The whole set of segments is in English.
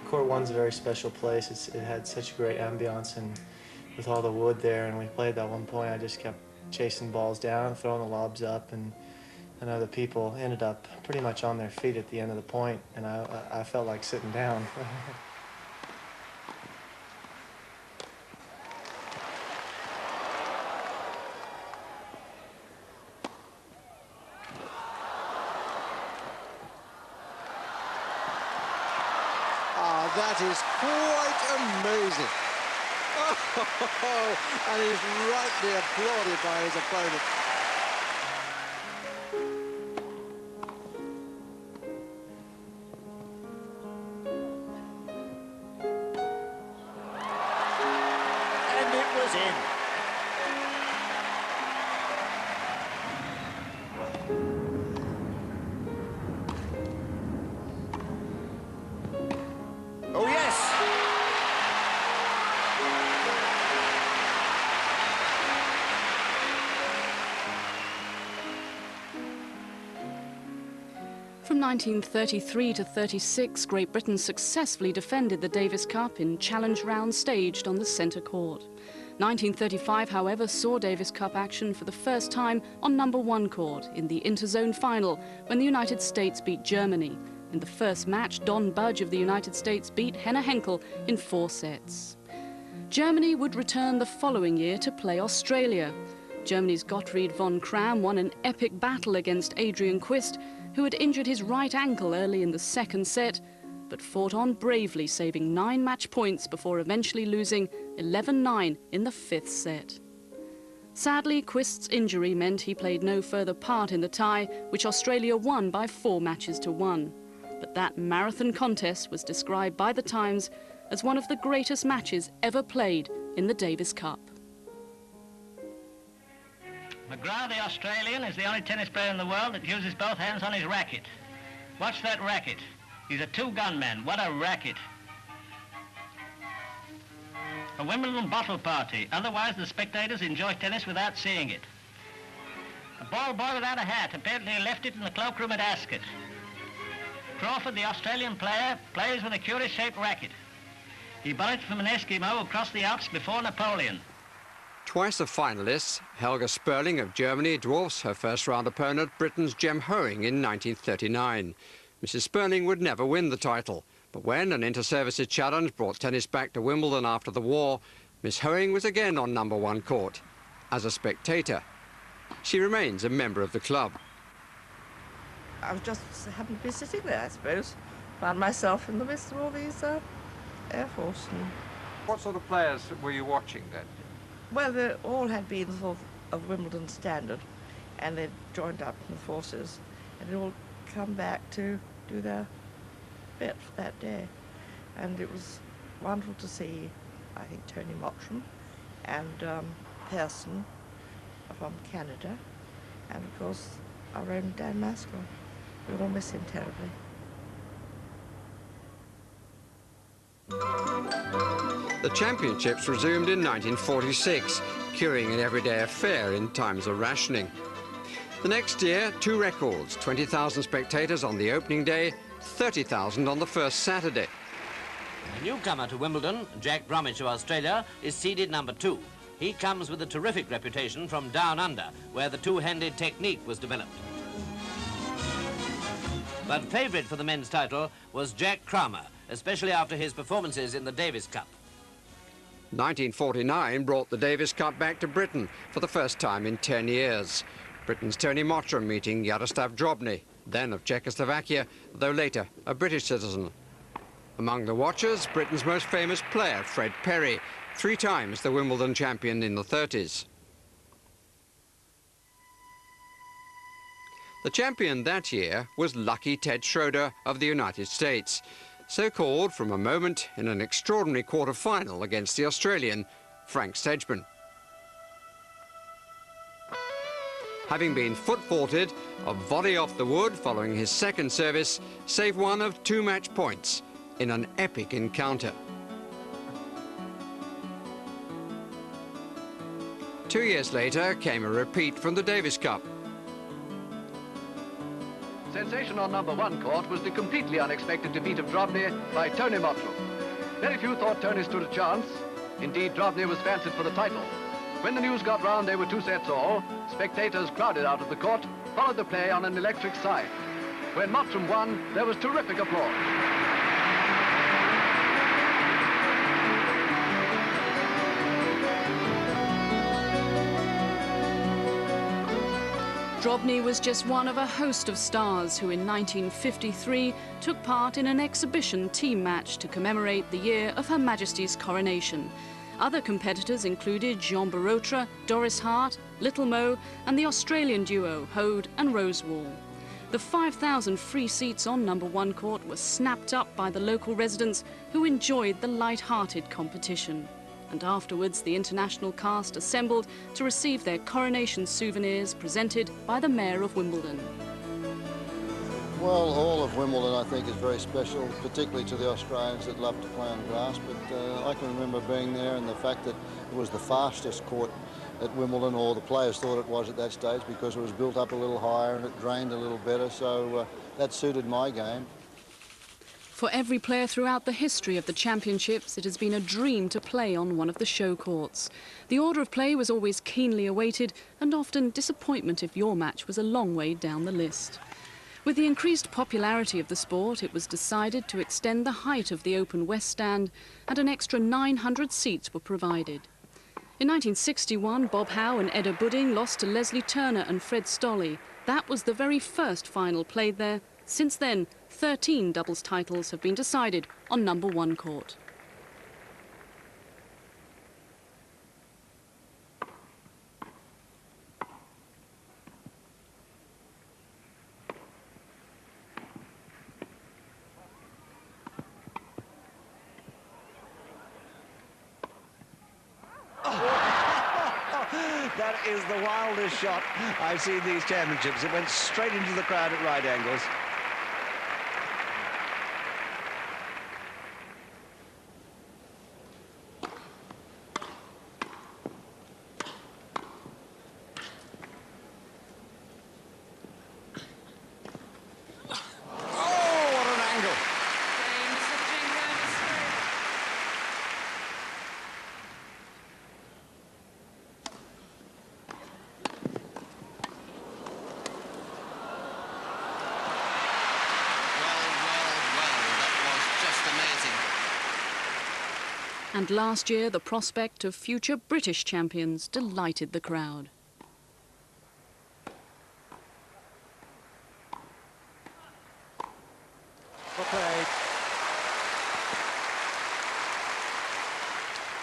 Court 1's a very special place. It had such a great ambiance, and with all the wood there, and we played that one point, I just kept chasing balls down, throwing the lobs up, and other people ended up pretty much on their feet at the end of the point, and I felt like sitting down. That is quite amazing. Oh, and he's rightly applauded by his opponent. And it was in. Oh, yes! From 1933 to 36, Great Britain successfully defended the Davis Cup in challenge rounds staged on the centre court. 1935, however, saw Davis Cup action for the first time on number 1 court in the interzone final when the United States beat Germany. In the first match, Don Budge of the United States beat Henner Henkel in 4 sets. Germany would return the following year to play Australia. Germany's Gottfried von Cram won an epic battle against Adrian Quist, who had injured his right ankle early in the second set, but fought on bravely, saving 9 match points before eventually losing 11-9 in the 5th set. Sadly, Quist's injury meant he played no further part in the tie, which Australia won by 4 matches to 1. But that marathon contest was described by the Times as one of the greatest matches ever played in the Davis Cup. McGrath, the Australian, is the only tennis player in the world that uses both hands on his racket. Watch that racket. He's a 2-gun man. What a racket. A Wimbledon bottle party. Otherwise, the spectators enjoy tennis without seeing it. A ball boy without a hat. Apparently he left it in the cloakroom at Ascot. Crawford, the Australian player, plays with a curious-shaped racket. He borrowed it from an Eskimo who crossed the Alps before Napoleon. Twice the finalists, Helga Sperling of Germany dwarfs her first-round opponent, Britain's Jem Hoeing, in 1939. Mrs. Sperling would never win the title, but when an inter-services challenge brought tennis back to Wimbledon after the war, Miss Hoeing was again on number 1 court, as a spectator. She remains a member of the club. I was just happened to be sitting there, I suppose. Found myself in the midst of all these Air Force. And What sort of players were you watching then? well, they all had been sort of Wimbledon standard, and they'd joined up in the forces, and they'd all come back to do their bit for that day. And it was wonderful to see, I think, Tony Mottram and Pearson from Canada, and of course our own Dan Maskell. We will miss him terribly. The championships resumed in 1946, curing an everyday affair in times of rationing. The next year, 2 records, 20,000 spectators on the opening day, 30,000 on the first Saturday. The newcomer to Wimbledon, Jack Bromwich of Australia, is seeded number 2. He comes with a terrific reputation from Down Under, where the two-handed technique was developed. But favourite for the men's title was Jack Kramer, especially after his performances in the Davis Cup. 1949 brought the Davis Cup back to Britain for the first time in 10 years. Britain's Tony Mottram meeting Yaroslav Drobny, then of Czechoslovakia, though later a British citizen. Among the watchers, Britain's most famous player, Fred Perry, 3 times the Wimbledon champion in the 30s. The champion that year was Lucky Ted Schroeder of the United States, so called from a moment in an extraordinary quarter-final against the Australian, Frank Sedgman. Having been foot-faulted, a volley off the wood following his second service saved one of 2 match points in an epic encounter. 2 years later came a repeat from the Davis Cup. Sensation on number 1 court was the completely unexpected defeat of Drobny by Tony Mottram. Very few thought Tony stood a chance. Indeed, Drobny was fancied for the title. When the news got round they were 2 sets all, spectators crowded out of the court, followed the play on an electric side. When Mottram won, there was terrific applause. Drobny was just one of a host of stars who in 1953 took part in an exhibition team match to commemorate the year of Her Majesty's coronation. Other competitors included Jean Barotra, Doris Hart, Little Mo and the Australian duo Hode and Rosewall. The 5,000 free seats on number 1 court were snapped up by the local residents who enjoyed the light-hearted competition. And afterwards, the international cast assembled to receive their coronation souvenirs presented by the Mayor of Wimbledon. Well, all of Wimbledon, I think, is very special, particularly to the Australians that love to play on grass. But I can remember being there and the fact that it was the fastest court at Wimbledon, or the players thought it was at that stage, because it was built up a little higher and it drained a little better. So that suited my game. For every player throughout the history of the championships, it has been a dream to play on one of the show courts. The order of play was always keenly awaited, and often disappointment if your match was a long way down the list. With the increased popularity of the sport, it was decided to extend the height of the open West Stand, and an extra 900 seats were provided. In 1961, Bob Howe and Edda Budding lost to Leslie Turner and Fred Stolley. That was the very first final played there. Since then, 13 doubles titles have been decided on number 1 court. That is the wildest shot I've seen these championships. It went straight into the crowd at right angles. And last year, the prospect of future British champions delighted the crowd. Okay.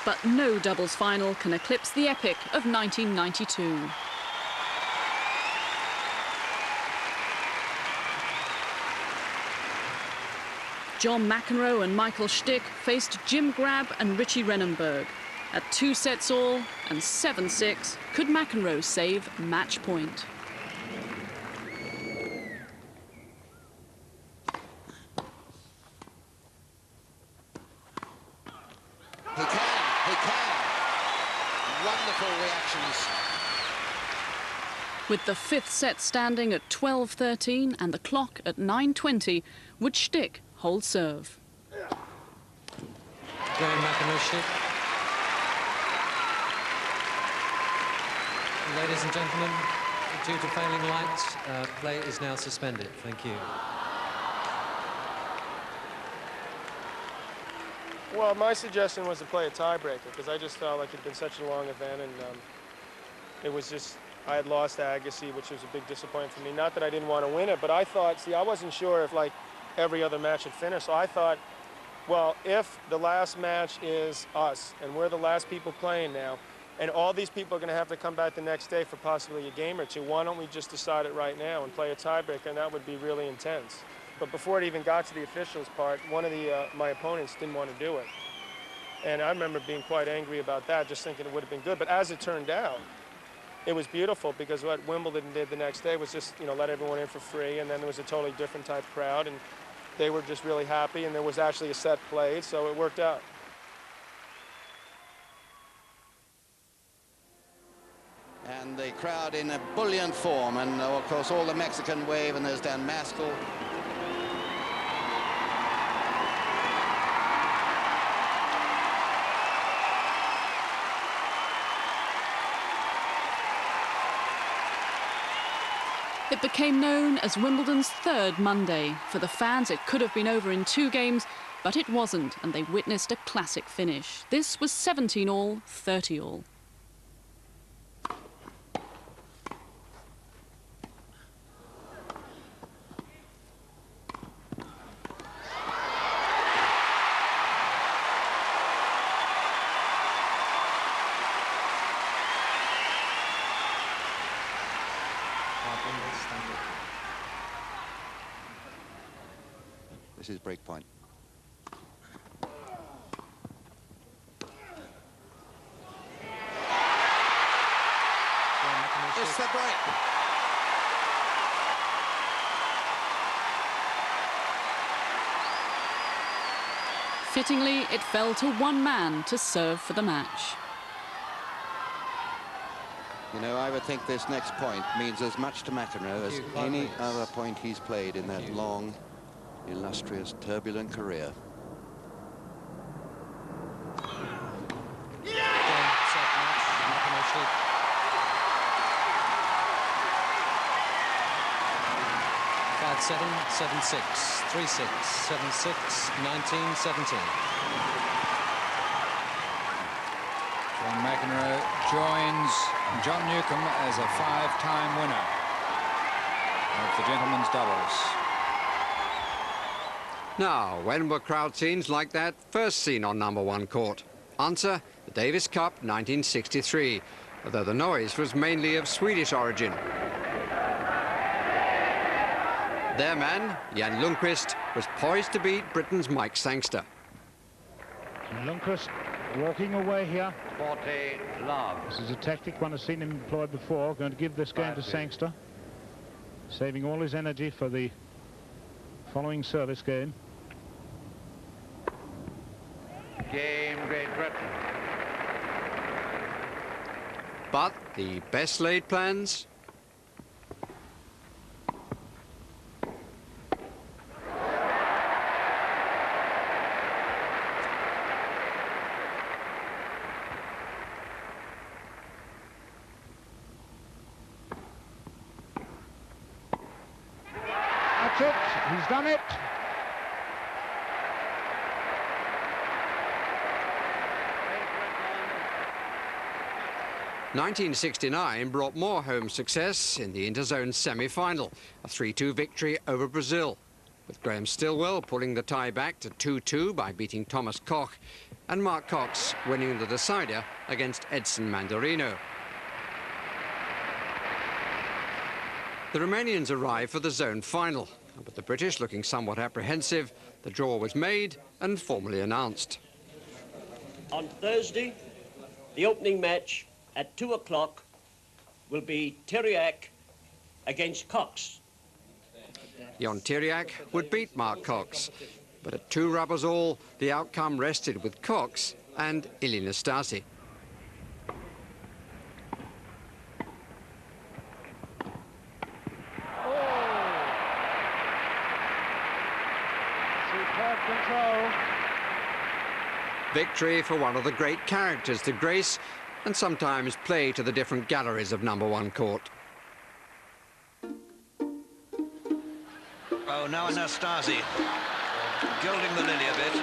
But no doubles final can eclipse the epic of 1992. John McEnroe and Michael Stick faced Jim Grab and Richie Renenberg. At 2 sets all and 7-6, could McEnroe save match point? He can. Wonderful reactions. With the 5th set standing at 12-13 and the clock at 9:20, would Stick hold serve? Going McEnroe Stick. Ladies and gentlemen, due to failing lights, play is now suspended. Thank you. Well, my suggestion was to play a tiebreaker because I just felt like it'd been such a long event, and it was just, I had lost Agassi, which was a big disappointment for me. Not that I didn't want to win it, but I thought, see, I wasn't sure if like every other match had finished, so I thought, well, if the last match is us and we're the last people playing now, and all these people are going to have to come back the next day for possibly a game or two, why don't we just decide it right now and play a tiebreaker, and that would be really intense. But before it even got to the officials part, one of my opponents didn't want to do it. And I remember being quite angry about that, just thinking it would have been good. But as it turned out, it was beautiful because what Wimbledon did the next day was just, you know, let everyone in for free, and then there was a totally different type crowd, and they were just really happy, and there was actually a set played, so it worked out. And the crowd in a buoyant form, and of course all the Mexican wave, and there's Dan Maskell. It became known as Wimbledon's third Monday. For the fans, it could have been over in 2 games, but it wasn't, and they witnessed a classic finish. This was 17-all, 30-all. This is break point. It's the break. Fittingly, it fell to one man to serve for the match. You know, I would think this next point means as much to McEnroe as any other point he's played in that long, illustrious, turbulent career. Five, 7, 7-6, 3-6, 7-6, 19-17. John McEnroe joins John Newcombe as a 5-time winner of the gentlemen's doubles. Now, when were crowd scenes like that first seen on #1 court? Answer, the Davis Cup 1963, although the noise was mainly of Swedish origin. Their man, Jan Lundqvist, was poised to beat Britain's Mike Sangster. Lundqvist walking away here. 40 love. This is a tactic one has seen him employ before. Going to give this game to Sangster. Saving all his energy for the following service game. Game Great Britain. But the best laid plans? That's it. He's done it. '69 brought more home success in the interzone semi-final, a 3-2 victory over Brazil, with Graham Stillwell pulling the tie back to 2-2 by beating Thomas Koch, and Mark Cox winning the decider against Edson Mandarino. The Romanians arrived for the zone final, but the British, looking somewhat apprehensive, the draw was made and formally announced. On Thursday, the opening match at 2 o'clock will be Tiriac against Cox. Jon Tiriac would beat Mark Cox, but at 2 rubbers all, the outcome rested with Cox and Ilie Nastase. Superb control. Victory for one of the great characters to grace and sometimes play to the different galleries of #1 court. Oh, now Nastase gilding the lily a bit.